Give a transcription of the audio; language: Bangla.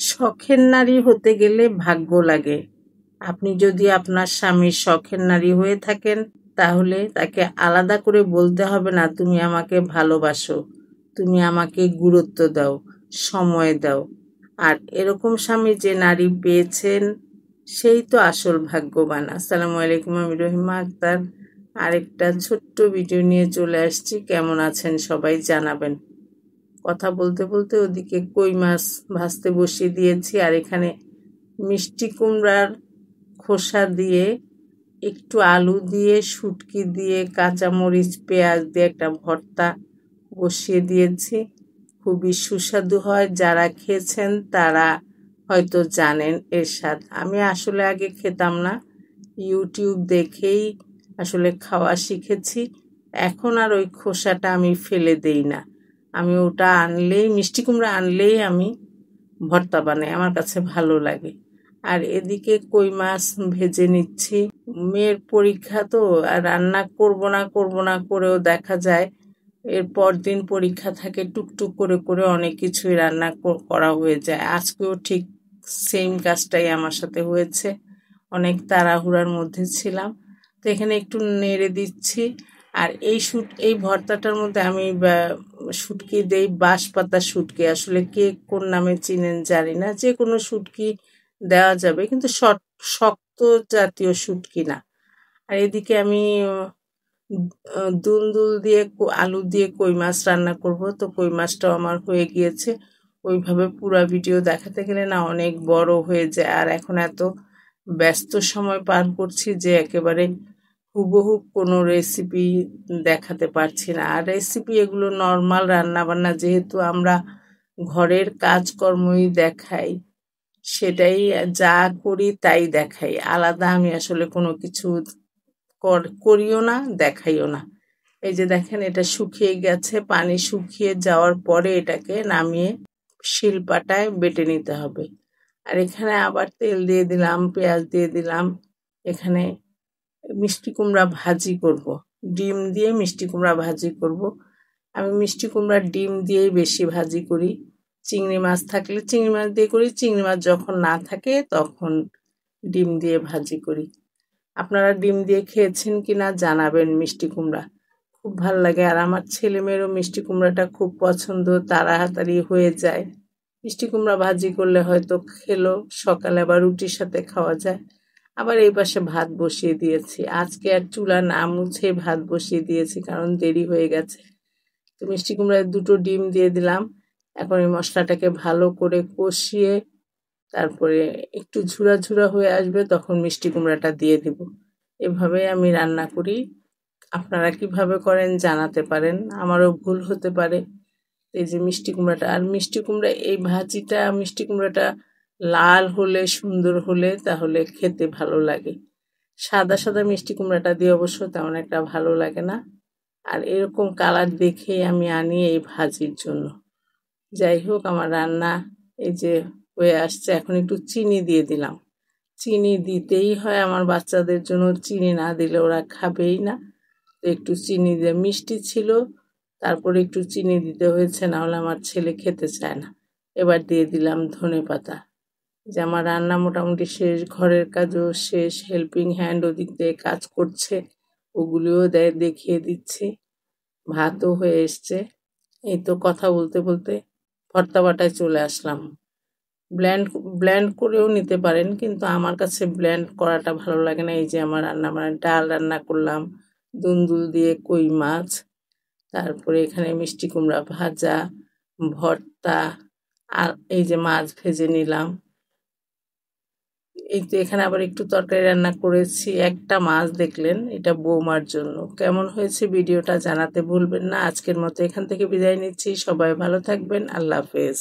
শখের নারী হতে গেলে ভাগ্য লাগে। আপনি যদি আপনার স্বামীর শখের নারী হয়ে থাকেন, তাহলে তাকে আলাদা করে বলতে হবে না, তুমি আমাকে ভালোবাসো, তুমি আমাকে গুরুত্ব দাও, সময় দাও। আর এরকম স্বামী যে নারী পেয়েছেন, সেই তো আসল ভাগ্যবান। আসসালামু আলাইকুম, আমি রহিমা আক্তার আরেকটা ছোট্ট ভিডিও নিয়ে চলে আসছি। কেমন আছেন সবাই জানাবেন। কথা বলতে বলতে ওদিকে কই মাছ ভাজতে বসিয়ে দিয়েছি, আর এখানে মিষ্টি কুমড়ার খোসা দিয়ে, একটু আলু দিয়ে, শুটকি দিয়ে, কাঁচামরিচ, পেঁয়াজ দিয়ে একটা ভর্তা বসিয়ে দিয়েছি। খুবই সুস্বাদু হয়, যারা খেয়েছেন তারা হয়তো জানেন এর স্বাদ। আমি আসলে আগে খেতাম না, ইউটিউব দেখেই আসলে খাওয়া শিখেছি। এখন আর ওই খোসাটা আমি ফেলে দেই না, আমি ওটা আনলেই, মিষ্টি কুমড়া আনলেই আমি ভর্তা বানাই, আমার কাছে ভালো লাগে। আর এদিকে কই মাছ ভেজে নিচ্ছি। মেয়ের পরীক্ষা তো, আর রান্না করব না করেও দেখা যায় এর পরদিন পরীক্ষা থাকে, টুকটুক করে করে অনেক কিছুই রান্না করা হয়ে যায়। আজকেও ঠিক সেম কাজটাই আমার সাথে হয়েছে, অনেক তাড়াহুড়ার মধ্যে ছিলাম। তো এখানে একটু নেড়ে দিচ্ছি। আর এই ভর্তাটার মধ্যে আমি শুটকি দেই, বাঁশপাতা শুটকি, আসলে কে কোন নামে চিনেন জানি না, যে কোনো শুটকি দেওয়া যাবে, কিন্তু শক্ত জাতীয় শুটকি না। আর এদিকে আমি দুলদুল দিয়ে আলু দিয়ে কই মাছ রান্না করব। তো কই মাছটাও আমার হয়ে গিয়েছে। ওইভাবে পুরো ভিডিও দেখাতে গেলে না অনেক বড় হয়ে যায়, আর এখন এত ব্যস্ত সময় পার করছি যে একেবারে হুবহু কোনো রেসিপি দেখাতে পারছি না। আর রেসিপি এগুলো নর্মাল রান্না বান্না, যেহেতু আমরা ঘরের কাজকর্মই দেখাই, সেটাই যা করি তাই দেখাই, আলাদা আমি আসলে কোনো কিছু করিও না, দেখাইও না। এই যে দেখেন, এটা শুকিয়ে গেছে, পানি শুকিয়ে যাওয়ার পরে এটাকে নামিয়ে শিলপাটায় বেটে নিতে হবে। আর এখানে আবার তেল দিয়ে দিলাম, পেঁয়াজ দিয়ে দিলাম। এখানে মিষ্টি কুমড়া ভাজি করব, ডিম দিয়ে মিষ্টি কুমড়া ভাজি করব। আমি মিষ্টি কুমড়া ডিম দিয়েই বেশি ভাজি করি। চিংড়ি মাছ থাকলে চিংড়ি মাছ দিয়ে করি, চিংড়ি মাছ যখন না থাকে তখন ডিম দিয়ে ভাজি করি। আপনারা ডিম দিয়ে খেয়েছেন কিনা জানাবেন। মিষ্টি কুমড়া খুব ভাল লাগে, আর আমার ছেলে মেয়েরও মিষ্টি কুমড়াটা খুব পছন্দ, তাড়াতাড়ি হয়ে যায়। মিষ্টি কুমড়া ভাজি করলে হয়তো খেলো, সকালে আবার রুটির সাথে খাওয়া যায়। আবার এই পাশে ভাত বসিয়ে দিয়েছি, আজকে আর চুলা না মুছে ভাত বসিয়ে দিয়েছি, কারণ দেরি হয়ে গেছে। তো মিষ্টি কুমড়ায় দুটো ডিম দিয়ে দিলাম। এখন এই মশলাটাকে ভালো করে কষিয়ে তারপরে একটু ঝুরা ঝুরা হয়ে আসবে, তখন মিষ্টি কুমড়াটা দিয়ে দিব। এভাবে আমি রান্না করি। আপনারা কিভাবে করেন জানাতে পারেন, আমারও ভুল হতে পারে। এই যে মিষ্টি কুমড়াটা, আর মিষ্টি কুমড়া এই ভাজিটা, মিষ্টি কুমড়াটা লাল হলে, সুন্দর হলে তাহলে খেতে ভালো লাগে। সাদা সাদা মিষ্টি কুমড়াটা দিয়ে অবশ্য তেমন একটা ভালো লাগে না। আর এরকম কালার দেখেই আমি আনি এই ভাজির জন্য। যাই হোক, আমার রান্না এই যে হয়ে আসছে। এখন একটু চিনি দিয়ে দিলাম, চিনি দিতেই হয় আমার বাচ্চাদের জন্য, চিনি না দিলে ওরা খাবেই না। তো একটু চিনি দিয়ে, মিষ্টি ছিল তারপরে একটু চিনি দিতে হয়েছে, নাহলে আমার ছেলে খেতে চায় না। এবার দিয়ে দিলাম ধনেপাতা। যে আমার রান্না মোটামুটি শেষ, ঘরের কাজও শেষ, হেল্পিং হ্যান্ড ওদিক দিয়ে কাজ করছে, ওগুলিও দেখিয়ে দিচ্ছি। ভাতও হয়ে এসছে। এই তো কথা বলতে বলতে ভর্তা বাটায় চলে আসলাম। ব্লেন্ড ব্লেন্ড করেও নিতে পারেন, কিন্তু আমার কাছে ব্লেন্ড করাটা ভালো লাগে না। এই যে আমার রান্না, মানে ডাল রান্না করলাম, দুন্দুল দিয়ে কই মাছ, তারপরে এখানে মিষ্টি কুমড়া ভাজা, ভর্তা, আর এই যে মাছ ভেজে নিলাম। এই তো এখানে আবার একটু তরকারি রান্না করেছি, একটা মাছ দেখলেন, এটা বৌমার জন্য। কেমন হয়েছে ভিডিওটা জানাতে ভুলবেন না। আজকের মতো এখান থেকে বিদায় নিচ্ছি, সবাই ভালো থাকবেন, আল্লাহ হাফেজ।